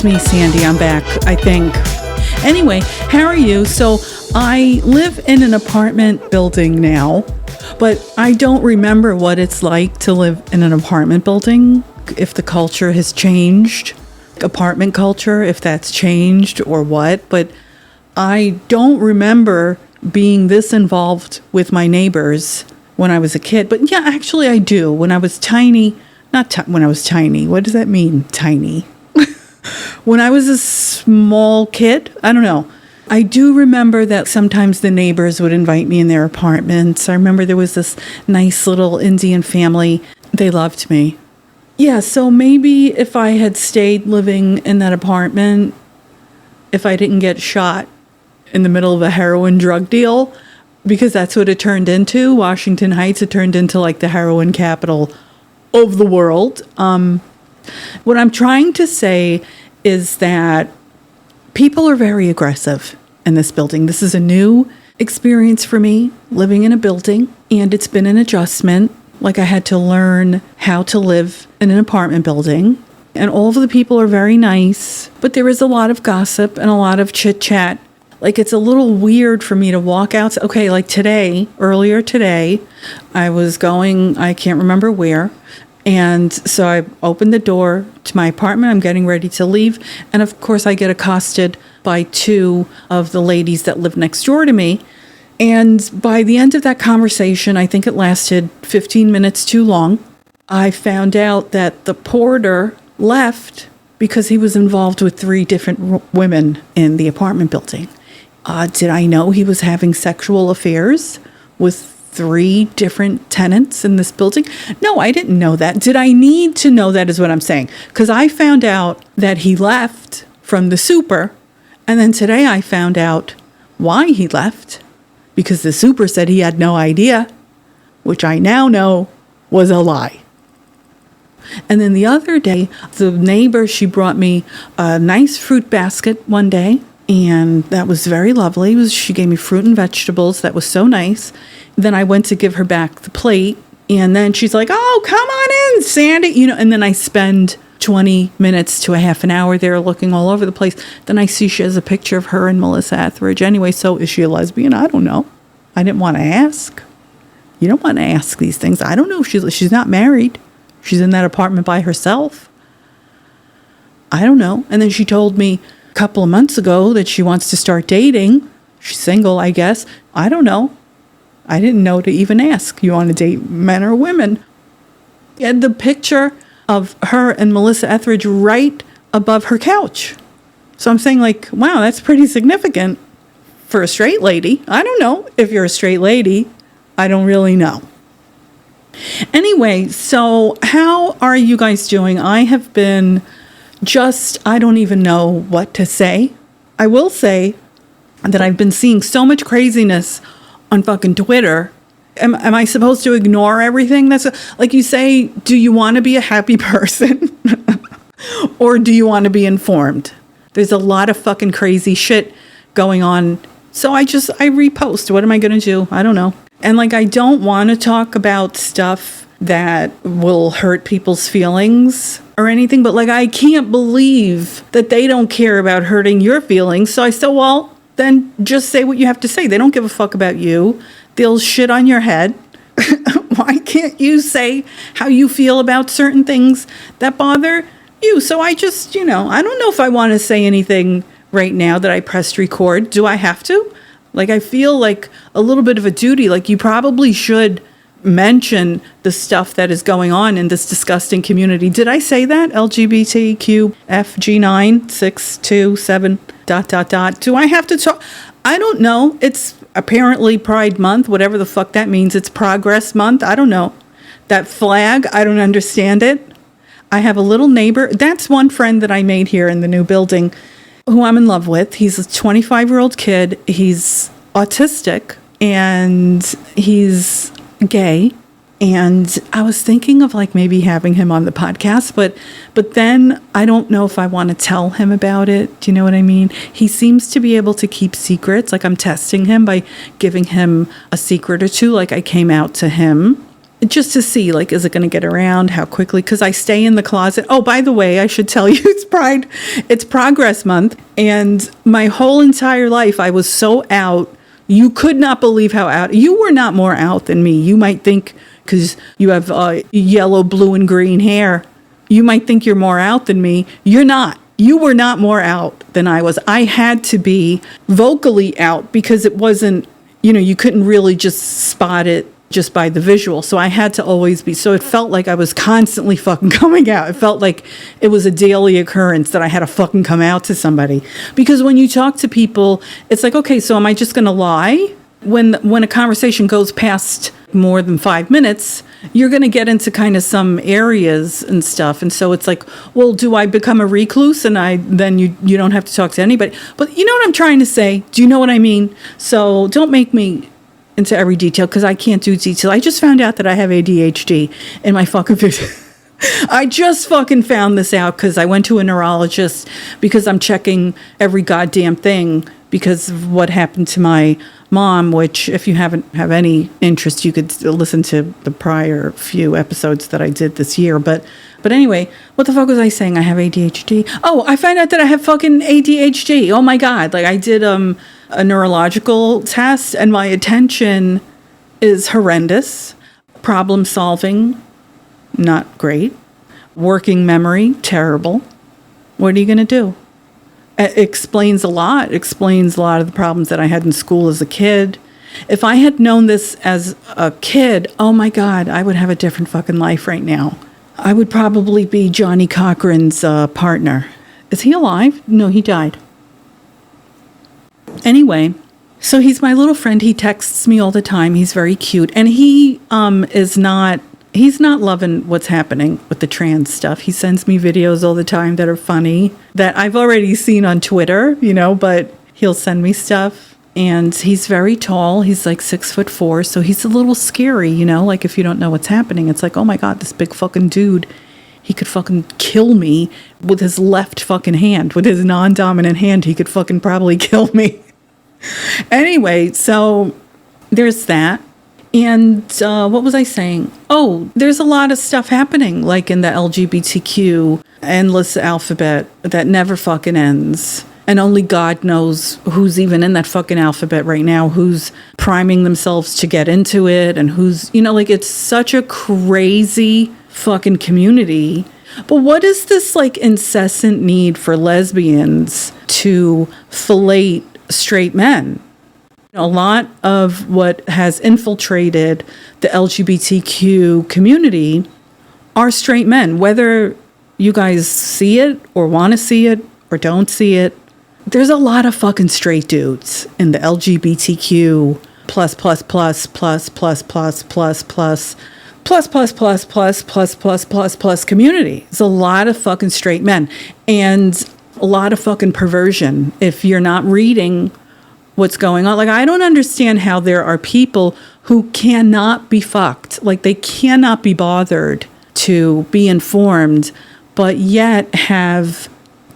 me, Sandy. I'm back, I think. Anyway, how are you? So I live in an apartment building now, but I don't remember what it's like to live in an apartment building, if the culture has changed, apartment culture, if that's changed or what. But I don't remember being this involved with my neighbors when I was a kid. But yeah, actually I do. When I was tiny, when I was tiny. What does that mean, tiny? When I was a small kid, I don't know. I do remember that sometimes the neighbors would invite me in their apartments. I remember there was this nice little Indian family. They loved me. Yeah, so maybe if I had stayed living in that apartment, if I didn't get shot in the middle of a heroin drug deal, because that's what it turned into. Washington Heights, it turned into like the heroin capital of the world. What I'm trying to say is that people are very aggressive in this building. This is a new experience for me, living in a building, and it's been an adjustment. Like I had to learn how to live in an apartment building, and all of the people are very nice, but there is a lot of gossip and a lot of chit chat. Like it's a little weird for me to walk out. Okay, like earlier today, I was going, I can't remember where. And so I opened the door to my apartment. I'm getting ready to leave. And of course, I get accosted by two of the ladies that live next door to me. And by the end of that conversation, I think it lasted 15 minutes too long, I found out that the porter left because he was involved with 3 different women in the apartment building. Did I know he was having sexual affairs with 3 different tenants in this building? No, I didn't know that. Did I need to know that is what I'm saying? Because I found out that he left from the super, and then today I found out why he left, because the super said he had no idea, which I now know was a lie. And then the other day, the neighbor, she brought me a nice fruit basket one day, and that was very lovely. She gave me fruit and vegetables. That was so nice. Then I went to give her back the plate, and then she's like, "Oh, come on in, Sandy." And then I spend 20 minutes to a half an hour there looking all over the place. Then I see she has a picture of her and Melissa Etheridge. Anyway, so is she a lesbian? I don't know. I didn't want to ask. You don't want to ask these things. I don't know if she's not married. She's in that apartment by herself. I don't know. And then she told me a couple of months ago that she wants to start dating. She's single, I guess. I don't know. I didn't know to even ask. You want to date men or women? And the picture of her and Melissa Etheridge right above her couch. So I'm saying, like, wow, that's pretty significant for a straight lady. I don't know if you're a straight lady. I don't really know. Anyway, so how are you guys doing? I have been I don't even know what to say. I will say that I've been seeing so much craziness on fucking Twitter. Am I supposed to ignore everything? Like you say, do you want to be a happy person? Or do you want to be informed? There's a lot of fucking crazy shit going on. So I repost. What am I going to do? I don't know. And like, I don't want to talk about stuff that will hurt people's feelings or anything, but like, I can't believe that they don't care about hurting your feelings. So I said, well, then just say what you have to say. They don't give a fuck about you. They'll shit on your head. Why can't you say how you feel about certain things that bother you? So I just, I don't know if I want to say anything right now that I pressed record. Do I have to? Like, I feel like a little bit of a duty. Like, you probably should mention the stuff that is going on in this disgusting community. Did I say that? LGBTQ FG9 627 ... Do I have to talk? I don't know. It's apparently Pride Month, whatever the fuck that means. It's Progress Month. I don't know. That flag, I don't understand it. I have a little neighbor. That's one friend that I made here in the new building who I'm in love with. He's a 25-year-old kid. He's autistic and he's gay. And I was thinking of like maybe having him on the podcast, but then I don't know if I want to tell him about it. Do you know what I mean? He seems to be able to keep secrets. Like, I'm testing him by giving him a secret or two. Like, I came out to him. just to see, like, is it going to get around? How quickly? Because I stay in the closet. Oh, by the way, I should tell you, it's Progress Month. And my whole entire life, I was so out. You could not believe how out. You were not more out than me. You might think, because you have yellow, blue, and green hair, you might think you're more out than me. You're not. You were not more out than I was. I had to be vocally out because it wasn't, you couldn't really just spot it just by the visual. So I had to always be. So it felt like I was constantly fucking coming out. It felt like it was a daily occurrence that I had to fucking come out to somebody. Because when you talk to people, it's like, okay, so am I just going to lie? When a conversation goes past more than 5 minutes, you're going to get into kind of some areas and stuff. And so it's like, well, do I become a recluse and then you don't have to talk to anybody? But you know what I'm trying to say? Do you know what I mean? So don't make me into every detail because I can't do detail. I just found out that I have ADHD in my fucking I just fucking found this out because I went to a neurologist because I'm checking every goddamn thing because of what happened to my mom, which if you have any interest, you could listen to the prior few episodes that I did this year. But anyway, what the fuck was I saying? I have ADHD. Oh, I found out that I have fucking ADHD. Oh my God. Like I did a neurological test and my attention is horrendous. Problem solving, not great. Working memory, terrible. What are you going to do? It explains a lot of the problems that I had in school as a kid. If I had known this as a kid, oh my God, I would have a different fucking life right now. I would probably be Johnny Cochran's partner. Is he alive? No, he died. Anyway, so he's my little friend. He texts me all the time. He's very cute. And he he's not loving what's happening with the trans stuff. He sends me videos all the time that are funny that I've already seen on Twitter, but he'll send me stuff. And he's very tall. He's like 6'4", so he's a little scary, like if you don't know what's happening, it's like, oh my God, this big fucking dude, he could fucking kill me with his left fucking hand. With his non-dominant hand, he could fucking probably kill me. Anyway, so there's that. And what was I saying? Oh, there's a lot of stuff happening, like in the LGBTQ endless alphabet that never fucking ends. And only God knows who's even in that fucking alphabet right now, who's priming themselves to get into it, and who's, it's such a crazy fucking community. But what is this like incessant need for lesbians to fillet straight men? A lot of what has infiltrated the LGBTQ community are straight men. Whether you guys see it or want to see it or don't see it, there's a lot of fucking straight dudes in the LGBTQ plus community. There's a lot of fucking straight men and a lot of fucking perversion if you're not reading what's going on. Like, I don't understand how there are people who cannot be fucked. Like, they cannot be bothered to be informed, but yet have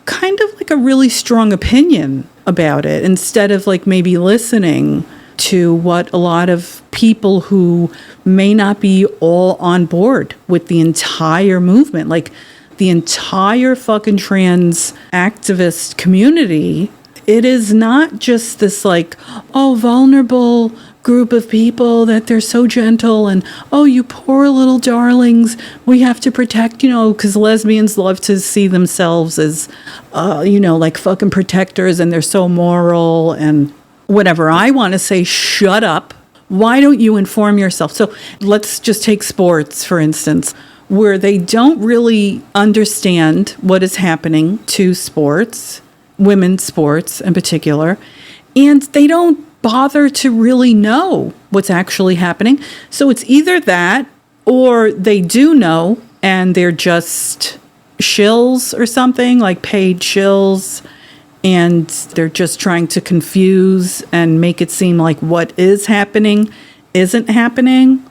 kind of like a really strong opinion about it instead of like maybe listening to what a lot of people who may not be all on board with the entire movement, like the entire fucking trans activist community. It is not just this like, oh, vulnerable group of people that they're so gentle and, oh, you poor little darlings, we have to protect, because lesbians love to see themselves as, like fucking protectors and they're so moral and whatever. I want to say, shut up. Why don't you inform yourself? So let's just take sports, for instance, where they don't really understand what is happening to sports, women's sports in particular, and they don't bother to really know what's actually happening. So it's either that or they do know and they're just shills or something, like paid shills, and they're just trying to confuse and make it seem like what is happening isn't happening.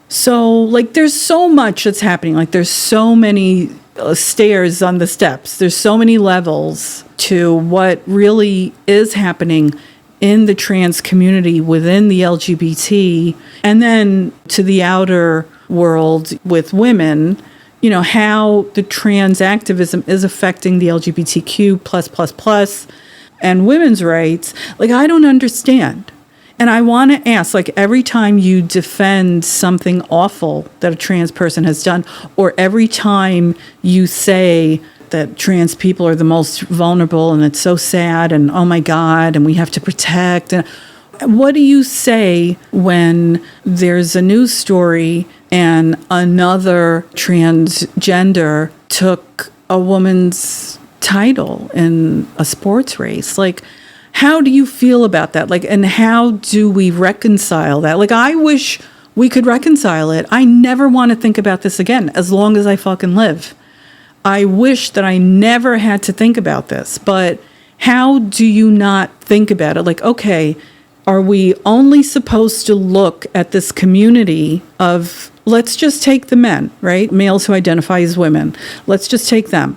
So like there's so much that's happening. Like there's so many stairs on the steps. There's so many levels to what really is happening in the trans community within the LGBT, and then to the outer world with women, how the trans activism is affecting the LGBTQ plus and women's rights. Like, I don't understand. And I want to ask, like, every time you defend something awful that a trans person has done, or every time you say that trans people are the most vulnerable and it's so sad and oh my God, and we have to protect, and what do you say when there's a news story and another transgender took a woman's title in a sports race? Like, how do you feel about that? Like, and how do we reconcile that? Like, I wish we could reconcile it. I never want to think about this again as long as I fucking live. I wish that I never had to think about this, but how do you not think about it? Like, okay, are we only supposed to look at this community of, let's just take the men, right? Males who identify as women. Let's just take them.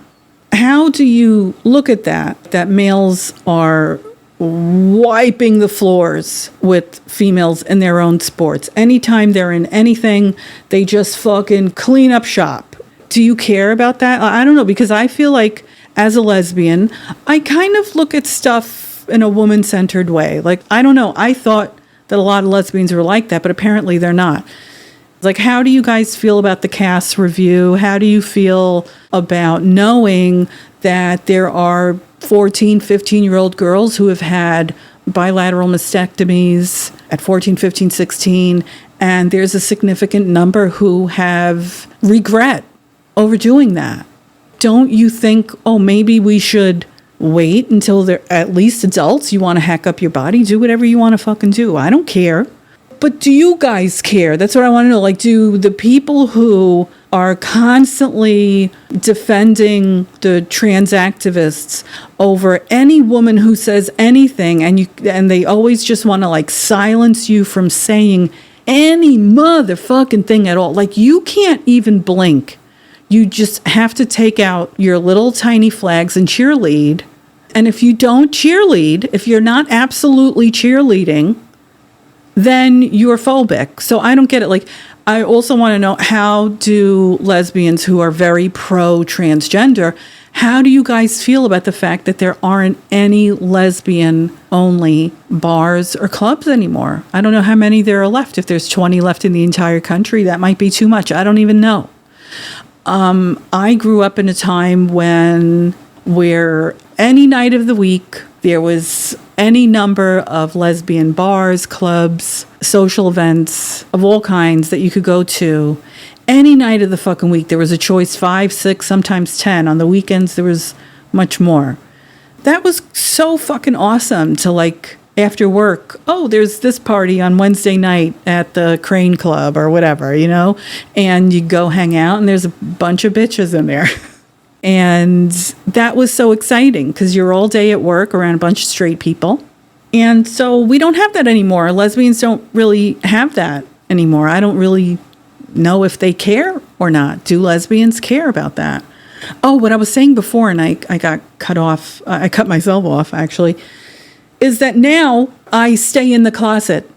How do you look at that males are wiping the floors with females in their own sports? Anytime they're in anything, they just fucking clean up shop. Do you care about that? I don't know, because I feel like as a lesbian, I kind of look at stuff in a woman-centered way. Like, I don't know, I thought that a lot of lesbians were like that, but apparently they're not. Like, how do you guys feel about the cast review? How do you feel about knowing that there are 14, 15-year-old girls who have had bilateral mastectomies at 14, 15, 16, and there's a significant number who have regret over doing that? Don't you think, oh, maybe we should wait until they're at least adults? You want to hack up your body? Do whatever you want to fucking do. I don't care. But do you guys care? That's what I want to know. Like, do the people who are constantly defending the trans activists over any woman who says anything, and they always just want to like silence you from saying any motherfucking thing at all? Like, you can't even blink. You just have to take out your little tiny flags and cheerlead. And if you don't cheerlead, if you're not absolutely cheerleading, then you're phobic. So I don't get it. Like, I also want to know, how do lesbians who are very pro-transgender, how do you guys feel about the fact that there aren't any lesbian-only bars or clubs anymore? I don't know how many there are left. If there's 20 left in the entire country, that might be too much. I don't even know. I grew up in a time where any night of the week, there was any number of lesbian bars, clubs, social events of all kinds that you could go to. Any night of the fucking week, there was a choice, 5, 6, sometimes 10. On the weekends, there was much more. That was so fucking awesome to, like, after work, oh, there's this party on Wednesday night at the Crane Club or whatever, and you go hang out and there's a bunch of bitches in there. And that was so exciting because you're all day at work around a bunch of straight people. And so we don't have that anymore. Lesbians don't really have that anymore. I don't really know if they care or not. Do lesbians care about that? Oh, what I was saying before, and I got cut off, I cut myself off actually, is that now I stay in the closet.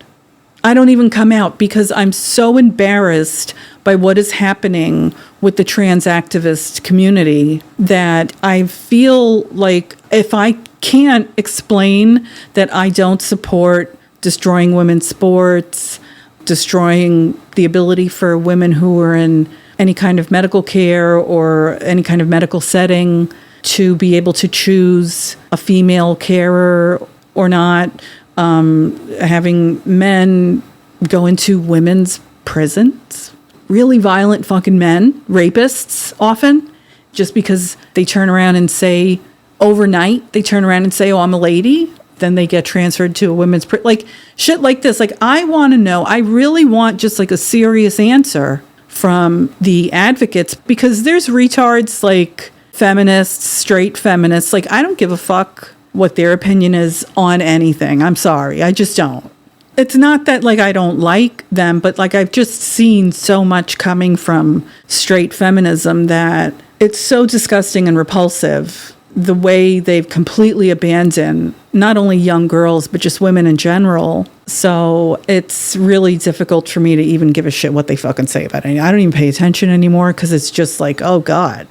I don't even come out because I'm so embarrassed by what is happening with the trans activist community that I feel like if I can't explain that I don't support destroying women's sports, destroying the ability for women who are in any kind of medical care or any kind of medical setting to be able to choose a female carer or not, having men go into women's prisons, really violent fucking men, rapists often, just because they turn around and say overnight, they turn around and say, oh, I'm a lady. Then they get transferred to a women's prison. Like shit like this. Like, I want to know, I really want just like a serious answer from the advocates, because there's retards like feminists, straight feminists. Like, I don't give a fuck what their opinion is on anything. I'm sorry. I just don't. It's not that like I don't like them, but like I've just seen so much coming from straight feminism that it's so disgusting and repulsive, the way they've completely abandoned not only young girls, but just women in general. So it's really difficult for me to even give a shit what they fucking say about it. I don't even pay attention anymore because it's just like, oh God,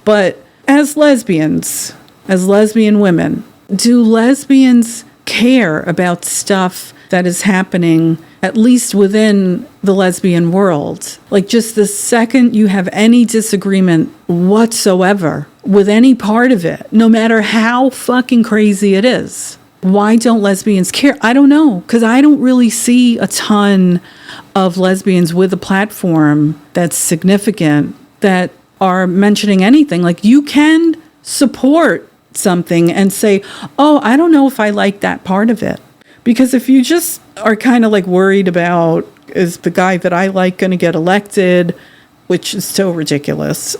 But as lesbians, as lesbian women, do lesbians care about stuff that is happening, at least within the lesbian world? Like, just the second you have any disagreement whatsoever with any part of it, no matter how fucking crazy it is, why don't lesbians care? I don't know, because I don't really see a ton of lesbians with a platform that's significant that are mentioning anything. Like, you can support something and say, oh, I don't know if I like that part of it. Because if you just are kind of like worried about, is the guy that I like going to get elected, which is so ridiculous,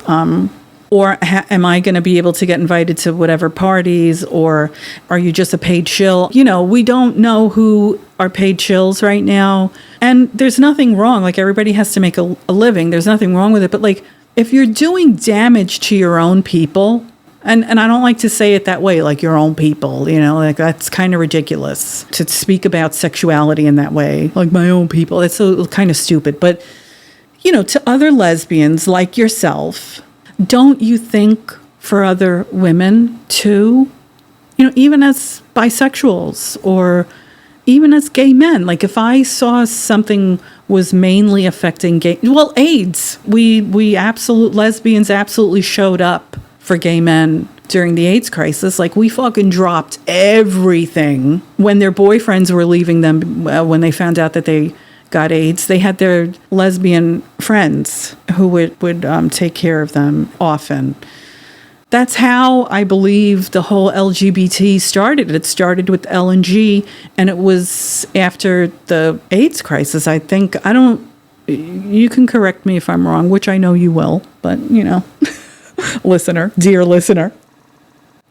or am I going to be able to get invited to whatever parties, or are you just a paid shill? We don't know who are paid shills right now. And there's nothing wrong. Like, everybody has to make a living. There's nothing wrong with it. But like, if you're doing damage to your own people, and I don't like to say it that way, like your own people, like that's kind of ridiculous to speak about sexuality in that way, like my own people. It's so kind of stupid. But, to other lesbians like yourself, don't you think for other women too, even as bisexuals or even as gay men? Like, if I saw something was mainly affecting AIDS, lesbians absolutely showed up for gay men during the AIDS crisis. Like, we fucking dropped everything when their boyfriends were leaving them when they found out that they got AIDS. They had their lesbian friends who would take care of them often. That's how I believe the whole LGBT started. It started with LNG, and it was after the AIDS crisis, I think. You can correct me if I'm wrong, which I know you will, but, dear listener,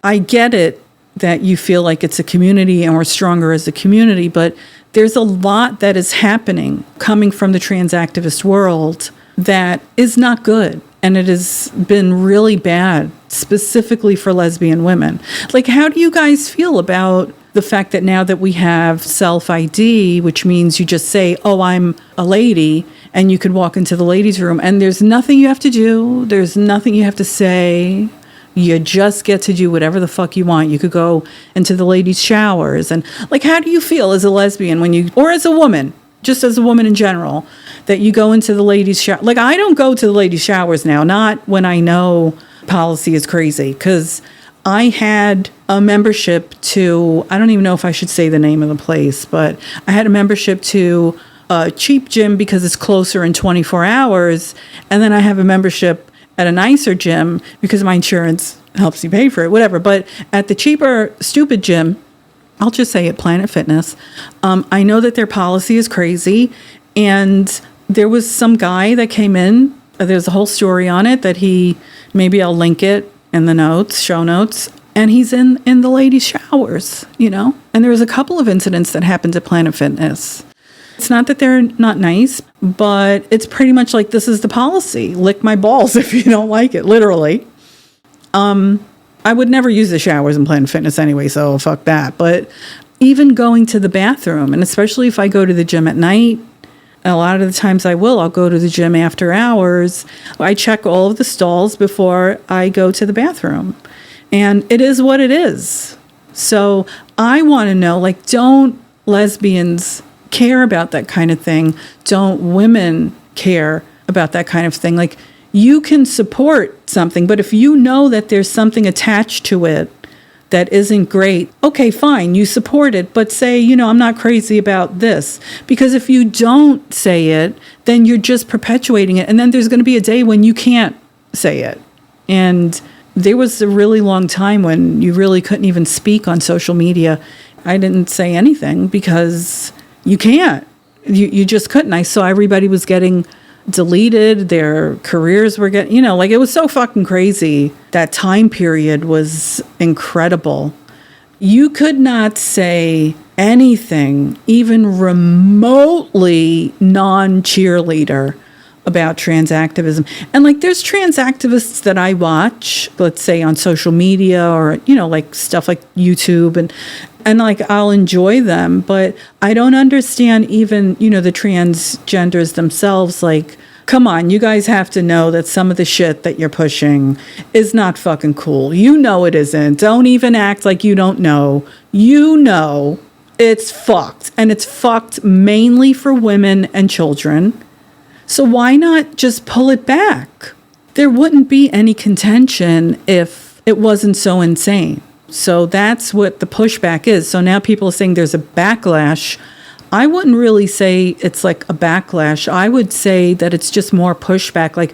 I get it that you feel like it's a community and we're stronger as a community, but there's a lot that is happening coming from the trans activist world that is not good. And it has been really bad, specifically for lesbian women. Like, how do you guys feel about the fact that now that we have self-ID, which means you just say, oh, I'm a lady, and you can walk into the ladies' room, and there's nothing you have to do, there's nothing you have to say, you just get to do whatever the fuck you want. You could go into the ladies' showers. And, like, how do you feel as a lesbian or as a woman, just as a woman in general, that you go into the ladies' shower? Like, I don't go to the ladies' showers now, not when I know policy is crazy, because I had a membership to, I don't even know if I should say the name of the place, but I had a membership to a cheap gym because it's closer in 24 hours. And then I have a membership at a nicer gym because my insurance helps you pay for it, whatever. But at the cheaper, stupid gym, I'll just say it, Planet Fitness, I know that their policy is crazy. And there was some guy that came in, there's a whole story on it that maybe I'll link it in the show notes, and he's in the ladies' showers, And there was a couple of incidents that happened at Planet Fitness. It's not that they're not nice, but it's pretty much like, this is the policy. Lick my balls if you don't like it, literally. I would never use the showers in Planet Fitness anyway, so fuck that. But even going to the bathroom, and especially if I go to the gym at night, a lot of the times I'll go to the gym after hours. I check all of the stalls before I go to the bathroom. And it is what it is. So I want to know, like, don't lesbians care about that kind of thing? Don't women care about that kind of thing? Like, you can support something, but if you know that there's something attached to it that isn't great, okay, fine, you support it, but say, I'm not crazy about this. Because if you don't say it, then you're just perpetuating it. And then there's going to be a day when you can't say it. And there was a really long time when you really couldn't even speak on social media. I didn't say anything because you can't. You just couldn't. I saw everybody was getting deleted. Their careers were getting, it was so fucking crazy. That time period was incredible. You could not say anything, even remotely non-cheerleader, about trans activism. And like, there's trans activists that I watch, let's say on social media or, like stuff like YouTube. And like, I'll enjoy them, but I don't understand even, the transgenders themselves. Like, come on, you guys have to know that some of the shit that you're pushing is not fucking cool. You know it isn't. Don't even act like you don't know. You know it's fucked. And it's fucked mainly for women and children. So why not just pull it back? There wouldn't be any contention if it wasn't so insane. So that's what the pushback is. So now people are saying there's a backlash. I wouldn't really say it's like a backlash. I would say that it's just more pushback. Like,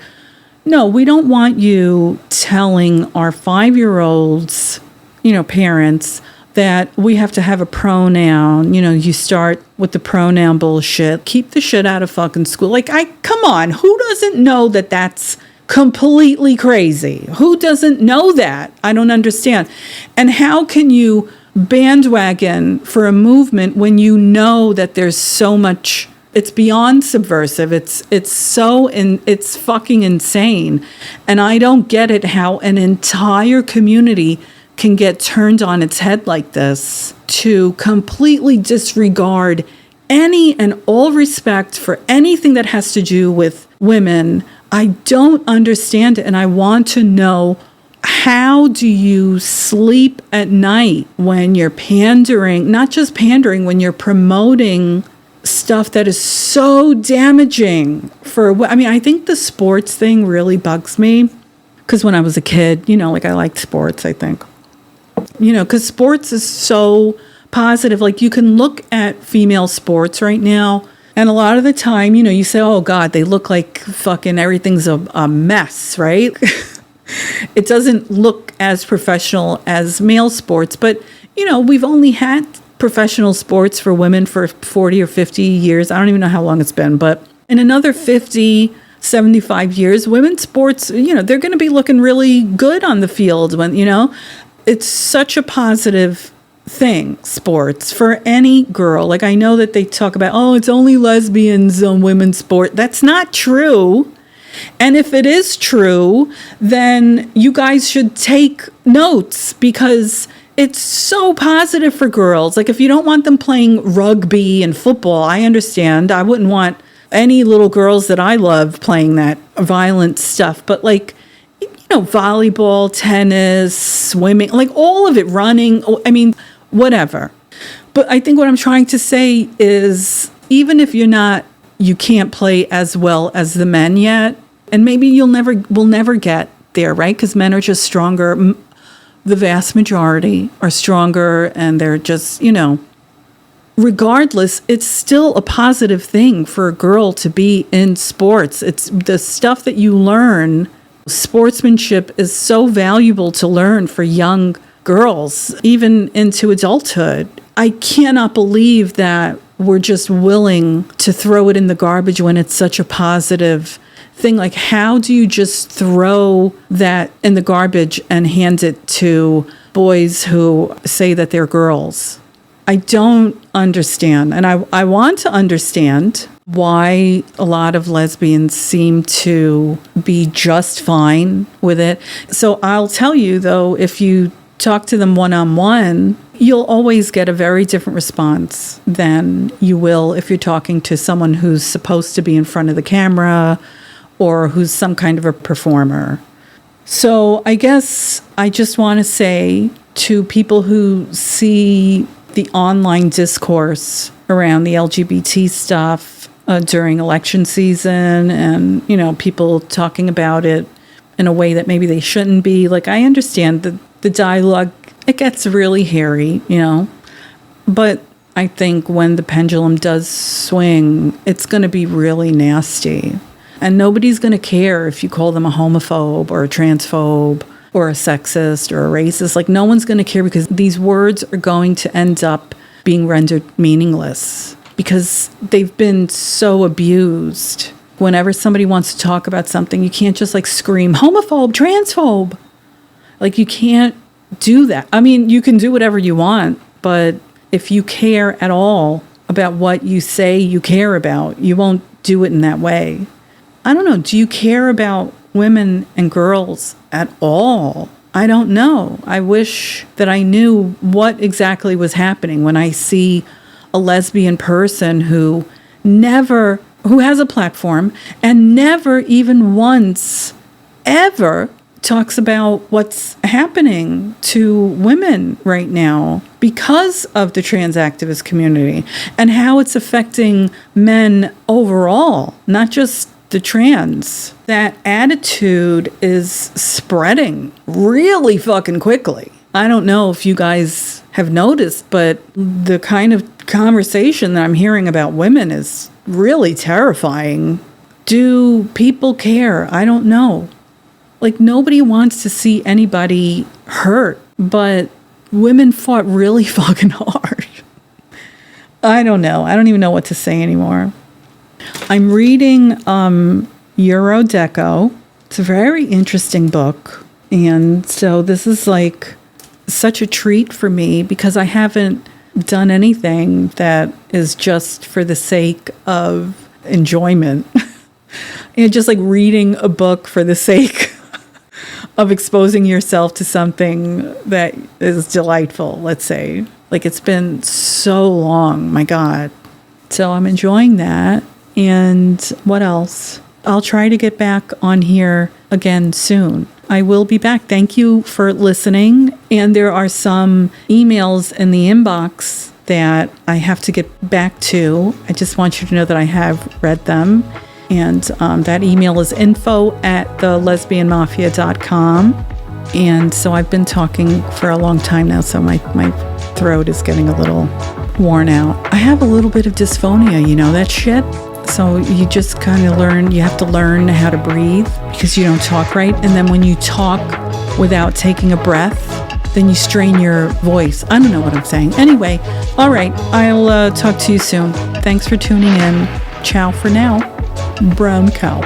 no, we don't want you telling our 5-year-olds, parents, that we have to have a pronoun. You start with the pronoun bullshit. Keep the shit out of fucking school. Like, come on, who doesn't know that that's completely crazy? Who doesn't know that? I don't understand. And how can you bandwagon for a movement when you know that there's so much? It's beyond subversive. It's fucking insane. And I don't get it how an entire community can get turned on its head like this, to completely disregard any and all respect for anything that has to do with women. I don't understand it, and I want to know, how do you sleep at night when you're pandering, not just pandering, when you're promoting stuff that is so damaging for, I think the sports thing really bugs me, because when I was a kid, I liked sports, I think. Because sports is so positive. Like, you can look at female sports right now, and a lot of the time, you say, oh, God, they look like fucking everything's a mess, right? It doesn't look as professional as male sports. But, we've only had professional sports for women for 40 or 50 years. I don't even know how long it's been. But in another 50, 75 years, women's sports, they're going to be looking really good on the field when, it's such a positive thing, sports, for any girl. Like, I know that they talk about, oh, it's only lesbians on women's sport. That's not true. And if it is true, then you guys should take notes, because it's so positive for girls. Like, if you don't want them playing rugby and football, I understand. I wouldn't want any little girls that I love playing that violent stuff. But like, volleyball, tennis, swimming, like all of it, running, whatever. But I think what I'm trying to say is, even if you can't play as well as the men yet, and maybe we'll never get there, right? Because men are just stronger. The vast majority are stronger, and they're just, regardless, it's still a positive thing for a girl to be in sports. It's the stuff that you learn. Sportsmanship is so valuable to learn for young girls, even into adulthood. I cannot believe that we're just willing to throw it in the garbage when it's such a positive thing. Like, how do you just throw that in the garbage and hand it to boys who say that they're girls? I don't understand. And I want to understand why a lot of lesbians seem to be just fine with it. So I'll tell you, though, if you talk to them one-on-one, you'll always get a very different response than you will if you're talking to someone who's supposed to be in front of the camera or who's some kind of a performer. So I guess I just want to say to people who see the online discourse around the LGBT stuff during election season, and, people talking about it in a way that maybe they shouldn't be. Like, I understand the dialogue, it gets really hairy, but I think when the pendulum does swing, it's going to be really nasty. And nobody's going to care if you call them a homophobe or a transphobe or a sexist or a racist. Like, no one's going to care, because these words are going to end up being rendered meaningless because they've been so abused. Whenever somebody wants to talk about something, you can't just like scream homophobe, transphobe. Like, you can't do that. I mean, you can do whatever you want, but if you care at all about what you say you care about, you won't do it in that way. I don't know. Do you care about women and girls at all? I don't know. I wish that I knew what exactly was happening when I see a lesbian person who has a platform and never even once ever talks about what's happening to women right now because of the trans activist community and how it's affecting men overall, not just the trans. That attitude is spreading really fucking quickly. I don't know if you guys have noticed, but the kind of conversation that I'm hearing about women is really terrifying. Do people care? I don't know. Like, nobody wants to see anybody hurt, but women fought really fucking hard. I don't know. I don't even know what to say anymore. I'm reading Eurodeco. It's a very interesting book. And so this is like such a treat for me because I haven't done anything that is just for the sake of enjoyment. And just like reading a book for the sake of exposing yourself to something that is delightful, let's say. Like, it's been so long, my God. So I'm enjoying that. And what else? I'll try to get back on here again soon. I will be back. Thank you for listening. And there are some emails in the inbox that I have to get back to. I just want you to know that I have read them. And that email is info@thelesbianmafia.com. And so I've been talking for a long time now, so my throat is getting a little worn out. I have a little bit of dysphonia, you know that shit? So you just kind of you have to learn how to breathe because you don't talk right. And then when you talk without taking a breath, then you strain your voice. I don't know what I'm saying. Anyway, all right, I'll talk to you soon. Thanks for tuning in. Ciao for now. Brown cow.